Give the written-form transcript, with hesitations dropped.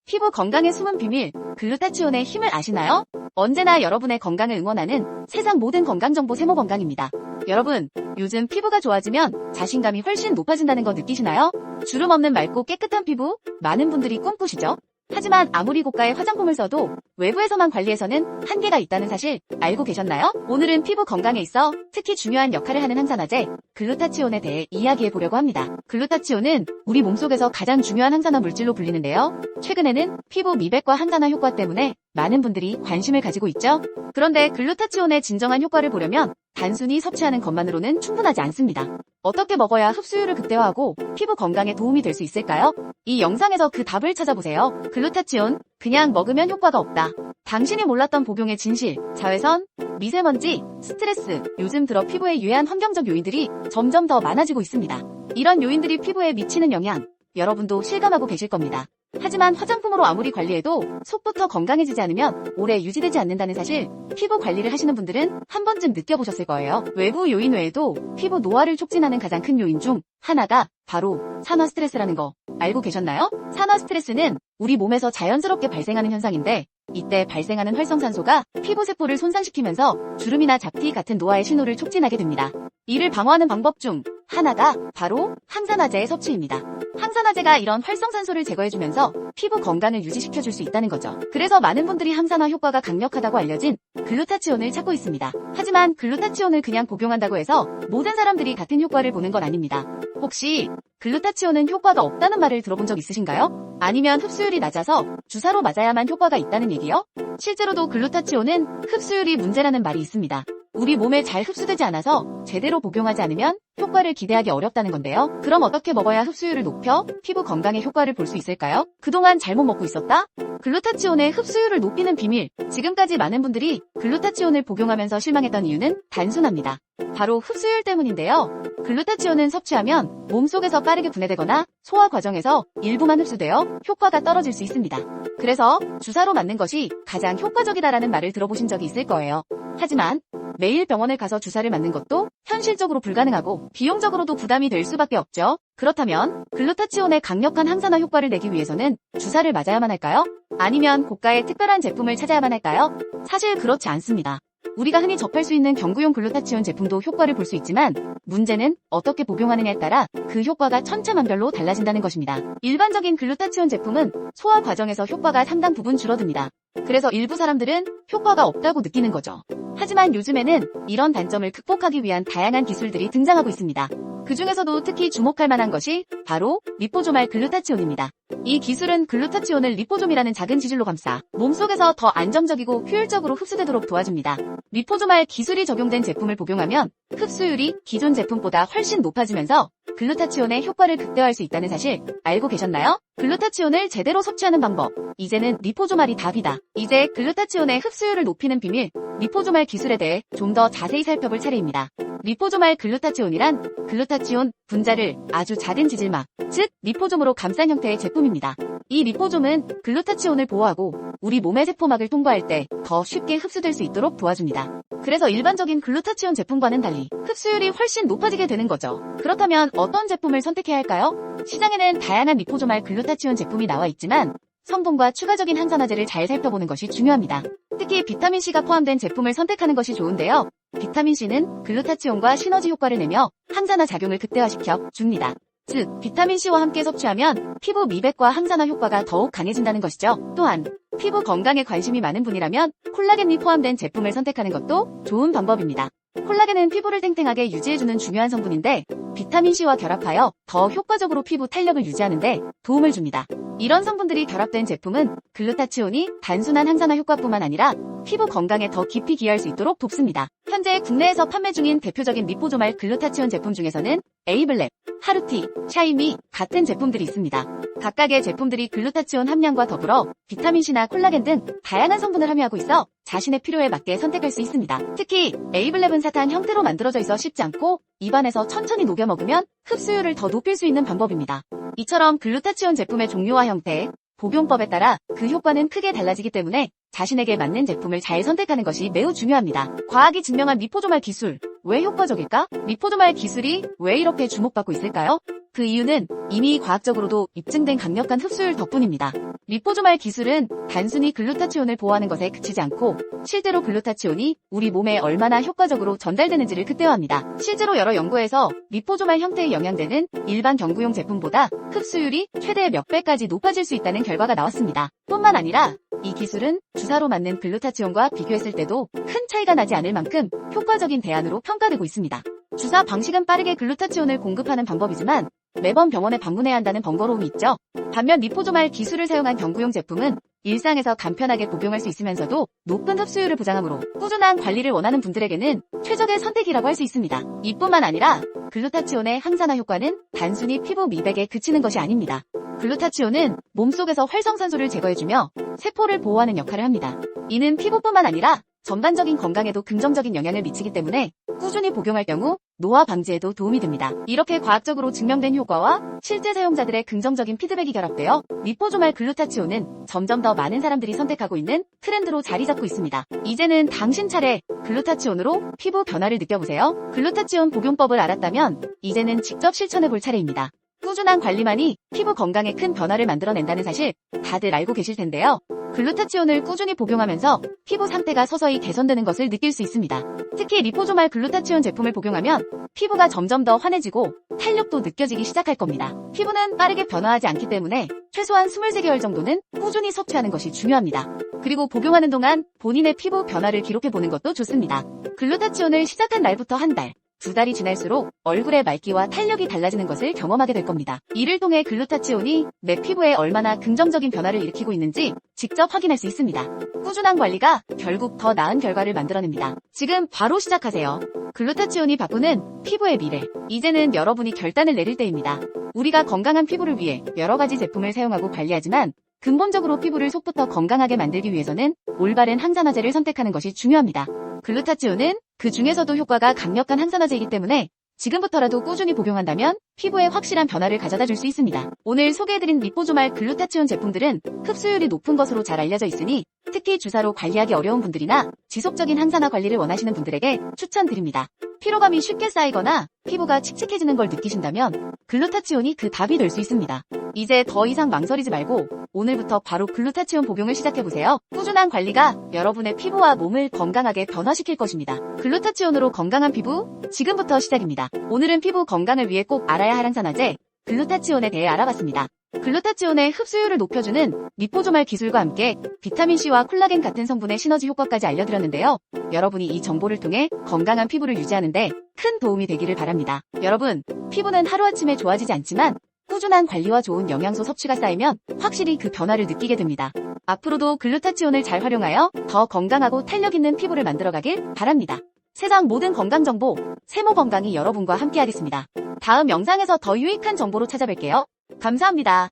피부 건강의 숨은 비밀, 글루타치온의 힘을 아시나요? 언제나 여러분의 건강을 응원하는 세상 모든 건강정보 세모건강입니다. 여러분, 요즘 피부가 좋아지면 자신감이 훨씬 높아진다는 거 느끼시나요? 주름 없는 맑고 깨끗한 피부, 많은 분들이 꿈꾸시죠? 하지만 아무리 고가의 화장품을 써도 외부에서만 관리해서는 한계가 있다는 사실 알고 계셨나요? 오늘은 피부 건강에 있어 특히 중요한 역할을 하는 항산화제 글루타치온에 대해 이야기해 보려고 합니다. 글루타치온은 우리 몸속에서 가장 중요한 항산화 물질로 불리는데요. 최근에는 피부 미백과 항산화 효과 때문에 많은 분들이 관심을 가지고 있죠. 그런데 글루타치온의 진정한 효과를 보려면 단순히 섭취하는 것만으로는 충분하지 않습니다. 어떻게 먹어야 흡수율을 극대화하고 피부 건강에 도움이 될 수 있을까요? 이 영상에서 그 답을 찾아보세요. 글루타치온, 그냥 먹으면 효과가 없다. 당신이 몰랐던 복용의 진실, 자외선, 미세먼지, 스트레스, 요즘 들어 피부에 유해한 환경적 요인들이 점점 더 많아지고 있습니다. 이런 요인들이 피부에 미치는 영향, 여러분도 실감하고 계실 겁니다. 하지만 화장품으로 아무리 관리해도 속부터 건강해지지 않으면 오래 유지되지 않는다는 사실, 피부 관리를 하시는 분들은 한 번쯤 느껴보셨을 거예요. 외부 요인 외에도 피부 노화를 촉진하는 가장 큰 요인 중 하나가 바로 산화 스트레스라는 거 알고 계셨나요? 산화 스트레스는 우리 몸에서 자연스럽게 발생하는 현상인데 이때 발생하는 활성산소가 피부 세포를 손상시키면서 주름이나 잡티 같은 노화의 신호를 촉진하게 됩니다. 이를 방어하는 방법 중 하나가 바로 항산화제의 섭취입니다. 항산화제가 이런 활성산소를 제거해주면서 피부 건강을 유지시켜줄 수 있다는 거죠. 그래서 많은 분들이 항산화 효과가 강력하다고 알려진 글루타치온을 찾고 있습니다. 하지만 글루타치온을 그냥 복용한다고 해서 모든 사람들이 같은 효과를 보는 건 아닙니다. 혹시 글루타치온은 효과가 없다는 말을 들어본 적 있으신가요? 아니면 흡수율이 낮아서 주사로 맞아야만 효과가 있다는 얘기요? 실제로도 글루타치온은 흡수율이 문제라는 말이 있습니다. 우리 몸에 잘 흡수되지 않아서 제대로 복용하지 않으면 효과를 기대하기 어렵다는 건데요. 그럼 어떻게 먹어야 흡수율을 높여 피부 건강에 효과를 볼 수 있을까요? 그동안 잘못 먹고 있었다? 글루타치온의 흡수율을 높이는 비밀. 지금까지 많은 분들이 글루타치온을 복용하면서 실망했던 이유는 단순합니다. 바로 흡수율 때문인데요. 글루타치온은 섭취하면 몸속에서 빠르게 분해되거나 소화 과정에서 일부만 흡수되어 효과가 떨어질 수 있습니다. 그래서 주사로 맞는 것이 가장 효과적이다라는 말을 들어보신 적이 있을 거예요. 하지만 매일 병원에 가서 주사를 맞는 것도 현실적으로 불가능하고 비용적으로도 부담이 될 수밖에 없죠. 그렇다면 글루타치온의 강력한 항산화 효과를 내기 위해서는 주사를 맞아야만 할까요? 아니면 고가의 특별한 제품을 찾아야만 할까요? 사실 그렇지 않습니다. 우리가 흔히 접할 수 있는 경구용 글루타치온 제품도 효과를 볼 수 있지만 문제는 어떻게 복용하느냐에 따라 그 효과가 천차만별로 달라진다는 것입니다. 일반적인 글루타치온 제품은 소화 과정에서 효과가 상당 부분 줄어듭니다. 그래서 일부 사람들은 효과가 없다고 느끼는 거죠. 하지만 요즘에는 이런 단점을 극복하기 위한 다양한 기술들이 등장하고 있습니다. 그 중에서도 특히 주목할 만한 것이 바로 리포조말 글루타치온입니다. 이 기술은 글루타치온을 리포좀이라는 작은 지질로 감싸 몸속에서 더 안정적이고 효율적으로 흡수되도록 도와줍니다. 리포조말 기술이 적용된 제품을 복용하면 흡수율이 기존 제품보다 훨씬 높아지면서 글루타치온의 효과를 극대화할 수 있다는 사실 알고 계셨나요? 글루타치온을 제대로 섭취하는 방법. 이제는 리포조말이 답이다. 이제 글루타치온의 흡수율을 높이는 비밀, 리포조말 기술에 대해 좀 더 자세히 살펴볼 차례입니다. 리포조말 글루타치온이란 글루타치온 분자를 아주 작은 지질막, 즉 리포좀으로 감싼 형태의 제품입니다. 이 리포좀은 글루타치온을 보호하고 우리 몸의 세포막을 통과할 때 더 쉽게 흡수될 수 있도록 도와줍니다. 그래서 일반적인 글루타치온 제품과는 달리 흡수율이 훨씬 높아지게 되는 거죠. 그렇다면 어떤 제품을 선택해야 할까요? 시장에는 다양한 리포조말 글루타치온 제품이 나와 있지만 성분과 추가적인 항산화제를 잘 살펴보는 것이 중요합니다. 특히 비타민C가 포함된 제품을 선택하는 것이 좋은데요. 비타민C는 글루타치온과 시너지 효과를 내며 항산화 작용을 극대화시켜 줍니다. 즉, 비타민C와 함께 섭취하면 피부 미백과 항산화 효과가 더욱 강해진다는 것이죠. 또한 피부 건강에 관심이 많은 분이라면 콜라겐이 포함된 제품을 선택하는 것도 좋은 방법입니다. 콜라겐은 피부를 탱탱하게 유지해주는 중요한 성분인데 비타민C와 결합하여 더 효과적으로 피부 탄력을 유지하는 데 도움을 줍니다. 이런 성분들이 결합된 제품은 글루타치온이 단순한 항산화 효과뿐만 아니라 피부 건강에 더 깊이 기여할 수 있도록 돕습니다. 현재 국내에서 판매 중인 대표적인 리포조말 글루타치온 제품 중에서는 에이블랩, 하루티, 샤이미 같은 제품들이 있습니다. 각각의 제품들이 글루타치온 함량과 더불어 비타민C나 콜라겐 등 다양한 성분을 함유하고 있어 자신의 필요에 맞게 선택할 수 있습니다. 특히 에이블랩은 사탕 형태로 만들어져 있어 씹지 않고 입안에서 천천히 녹여 먹으면 흡수율을 더 높일 수 있는 방법입니다. 이처럼 글루타치온 제품의 종류와 형태, 복용법에 따라 그 효과는 크게 달라지기 때문에 자신에게 맞는 제품을 잘 선택하는 것이 매우 중요합니다. 과학이 증명한 리포조말 기술, 왜 효과적일까? 리포조말 기술이 왜 이렇게 주목받고 있을까요? 그 이유는 이미 과학적으로도 입증된 강력한 흡수율 덕분입니다. 리포조말 기술은 단순히 글루타치온을 보호하는 것에 그치지 않고 실제로 글루타치온이 우리 몸에 얼마나 효과적으로 전달되는지를 극대화합니다. 실제로 여러 연구에서 리포조말 형태의 영양제는 일반 경구용 제품보다 흡수율이 최대 몇 배까지 높아질 수 있다는 결과가 나왔습니다. 뿐만 아니라 이 기술은 주사로 맞는 글루타치온과 비교했을 때도 큰 차이가 나지 않을 만큼 효과적인 대안으로 평가되고 있습니다. 주사 방식은 빠르게 글루타치온을 공급하는 방법이지만 매번 병원에 방문해야 한다는 번거로움이 있죠. 반면 리포조말 기술을 사용한 경구용 제품은 일상에서 간편하게 복용할 수 있으면서도 높은 흡수율을 보장하므로 꾸준한 관리를 원하는 분들에게는 최적의 선택이라고 할 수 있습니다. 이뿐만 아니라 글루타치온의 항산화 효과는 단순히 피부 미백에 그치는 것이 아닙니다. 글루타치온은 몸속에서 활성산소를 제거해주며 세포를 보호하는 역할을 합니다. 이는 피부뿐만 아니라 전반적인 건강에도 긍정적인 영향을 미치기 때문에 꾸준히 복용할 경우 노화 방지에도 도움이 됩니다. 이렇게 과학적으로 증명된 효과와 실제 사용자들의 긍정적인 피드백이 결합되어 리포조말 글루타치온은 점점 더 많은 사람들이 선택하고 있는 트렌드로 자리 잡고 있습니다. 이제는 당신 차례 글루타치온으로 피부 변화를 느껴보세요. 글루타치온 복용법을 알았다면 이제는 직접 실천해볼 차례입니다. 꾸준한 관리만이 피부 건강에 큰 변화를 만들어낸다는 사실 다들 알고 계실 텐데요. 글루타치온을 꾸준히 복용하면서 피부 상태가 서서히 개선되는 것을 느낄 수 있습니다. 특히 리포조말 글루타치온 제품을 복용하면 피부가 점점 더 환해지고 탄력도 느껴지기 시작할 겁니다. 피부는 빠르게 변화하지 않기 때문에 최소한 23개월 정도는 꾸준히 섭취하는 것이 중요합니다. 그리고 복용하는 동안 본인의 피부 변화를 기록해보는 것도 좋습니다. 글루타치온을 시작한 날부터 한 달, 2달이 지날수록 얼굴의 말기와 탄력이 달라지는 것을 경험하게 될 겁니다. 이를 통해 글루타치온이 내 피부에 얼마나 긍정적인 변화를 일으키고 있는지 직접 확인할 수 있습니다. 꾸준한 관리가 결국 더 나은 결과를 만들어냅니다. 지금 바로 시작하세요. 글루타치온이 바꾸는 피부의 미래. 이제는 여러분이 결단을 내릴 때입니다. 우리가 건강한 피부를 위해 여러 가지 제품을 사용하고 관리하지만 근본적으로 피부를 속부터 건강하게 만들기 위해서는 올바른 항산화제를 선택하는 것이 중요합니다. 글루타치온은 그 중에서도 효과가 강력한 항산화제이기 때문에 지금부터라도 꾸준히 복용한다면 피부에 확실한 변화를 가져다 줄 수 있습니다. 오늘 소개해드린 리포조말 글루타치온 제품들은 흡수율이 높은 것으로 잘 알려져 있으니 특히 주사로 관리하기 어려운 분들이나 지속적인 항산화 관리를 원하시는 분들에게 추천드립니다. 피로감이 쉽게 쌓이거나 피부가 칙칙해지는 걸 느끼신다면 글루타치온이 그 답이 될 수 있습니다. 이제 더 이상 망설이지 말고 오늘부터 바로 글루타치온 복용을 시작해보세요. 꾸준한 관리가 여러분의 피부와 몸을 건강하게 변화시킬 것입니다. 글루타치온으로 건강한 피부, 지금부터 시작입니다. 오늘은 피부 건강을 위해 꼭 알아야 할 항산화제, 글루타치온에 대해 알아봤습니다. 글루타치온의 흡수율을 높여주는 리포조말 기술과 함께 비타민C와 콜라겐 같은 성분의 시너지 효과까지 알려드렸는데요. 여러분이 이 정보를 통해 건강한 피부를 유지하는데 큰 도움이 되기를 바랍니다. 여러분, 피부는 하루아침에 좋아지지 않지만 꾸준한 관리와 좋은 영양소 섭취가 쌓이면 확실히 그 변화를 느끼게 됩니다. 앞으로도 글루타치온을 잘 활용하여 더 건강하고 탄력 있는 피부를 만들어가길 바랍니다. 세상 모든 건강정보, 세모건강이 여러분과 함께하겠습니다. 다음 영상에서 더 유익한 정보로 찾아뵐게요. 감사합니다.